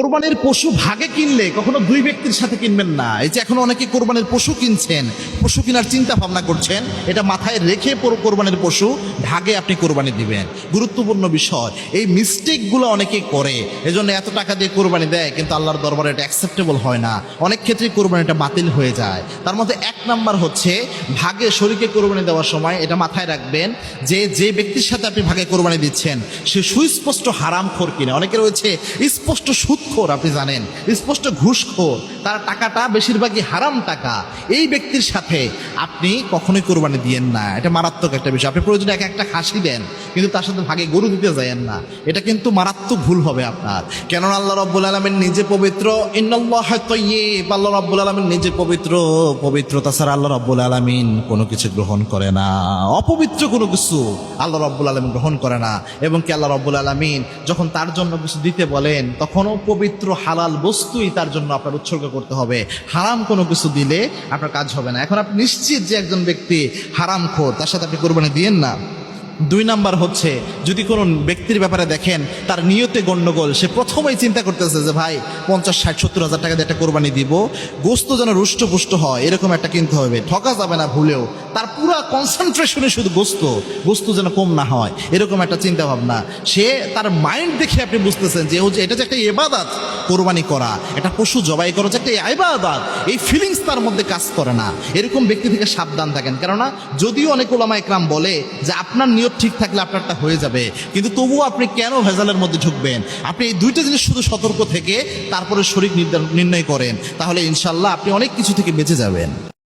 কোরবানির পশু ভাগে কিনলে কখনো দুই ব্যক্তির সাথে কিনবেন না। এই যে এখন অনেকে কোরবানির পশু কিনছেন, পশু কেনার চিন্তা ভাবনা করছেন, এটা মাথায় রেখে কোরবানির পশু ভাগে আপনি কোরবানি দিবেন। গুরুত্বপূর্ণ বিষয়, এই মিস্টেকগুলো অনেকে করে, এজন্য এত টাকা দিয়ে কোরবানি দেয়, কিন্তু আল্লাহর দরবারে এটা অ্যাকসেপ্টেবল হয় না। অনেক ক্ষেত্রে কোরবানিটা বাতিল হয়ে যায়। তার মধ্যে এক নাম্বার হচ্ছে ভাগে শরীকে কোরবানি দেওয়ার সময় এটা মাথায় রাখবেন যে যে ব্যক্তির সাথে আপনি ভাগে কোরবানি দিচ্ছেন সে সুস্পষ্ট হারামখোর কিনা। অনেকে রয়েছে স্পষ্ট সুদখোর, আপনি জানেন, স্পষ্ট ঘুষখোর, তার টাকাটা বেশিরভাগই হারাম টাকা। এই ব্যক্তির সাথে আপনি কখনোই কোরবানি দিয়েন না, এটা মারাত্মক একটা বিষয়। আপনি প্রয়োজনে একটা খাসি দেন, কিন্তু তার সাথে ভাগে গরু দিতে যায়েন না, এটা কিন্তু মারাত্মক ভুল হবে আপনার। কেননা আল্লাহ রাব্বুল আলামিন নিজে পবিত্র, ইন্নাল্লাহা তাইয়্যিব, আল্লাহ রাব্বুল আলামিন নিজে পবিত্র। পবিত্রতা ছাড়া আল্লাহ রাব্বুল আলামিন কোনো কিছু গ্রহণ করে না, অপবিত্র কোনো কিছু আল্লাহ রাব্বুল আলামিন গ্রহণ করে না। এবং কি আল্লাহ রাব্বুল আলামিন যখন তার জন্য কিছু দিতে বলেন তখনও পবিত্র হালাল বস্তুই তার জন্য আপনার উৎসর্গ করতে হবে। হারাম কোনো কিছু দিলে আপনার কাজ হবে না। এখন আপনি নিশ্চিত যে একজন ব্যক্তি হারামখোর, তার সাথে আপনি কোরবানি দিয়েন না। দুই নাম্বার হচ্ছে, যদি কোনো ব্যক্তির ব্যাপারে দেখেন তার নিয়তে গণ্ডগোল, সে প্রথমেই চিন্তা করতেছে যে ভাই 50, 60, 70 হাজার টাকা দিয়ে একটা কোরবানি দিব, গোস্ত যেন রুষ্টপুষ্ট হয় এরকম একটা কিনতে হবে, ঠকা যাবে না ভুলেও, তার পুরো কনসেন্ট্রেশনে শুধু গোস্ত যেন কম না হয়, এরকম একটা চিন্তা ভাবনা। সে তার মাইন্ড দেখে আপনি বুঝতেছেন যে এটা যে একটা ইবাদত, কোরবানি করা, একটা পশু জবাই করা যে একটা ইবাদত, এই ফিলিংস তার মধ্যে কাজ করে না। এরকম ব্যক্তি থেকে সাবধান থাকেন। কেননা যদিও অনেক উলামা ইকরাম বলে যে আপনার নিয়ত ঠিক থাকলে আপনারটা হয়ে যাবে, কিন্তু তবুও আপনি কেন ভেজালের মধ্যে ঢুকবেন? আপনি এই দুইটা জিনিস শুধু সতর্ক থেকে তারপরে শরীক নির্ণয় করেন, তাহলে ইনশাল্লাহ আপনি অনেক কিছু থেকে বেঁচে যাবেন।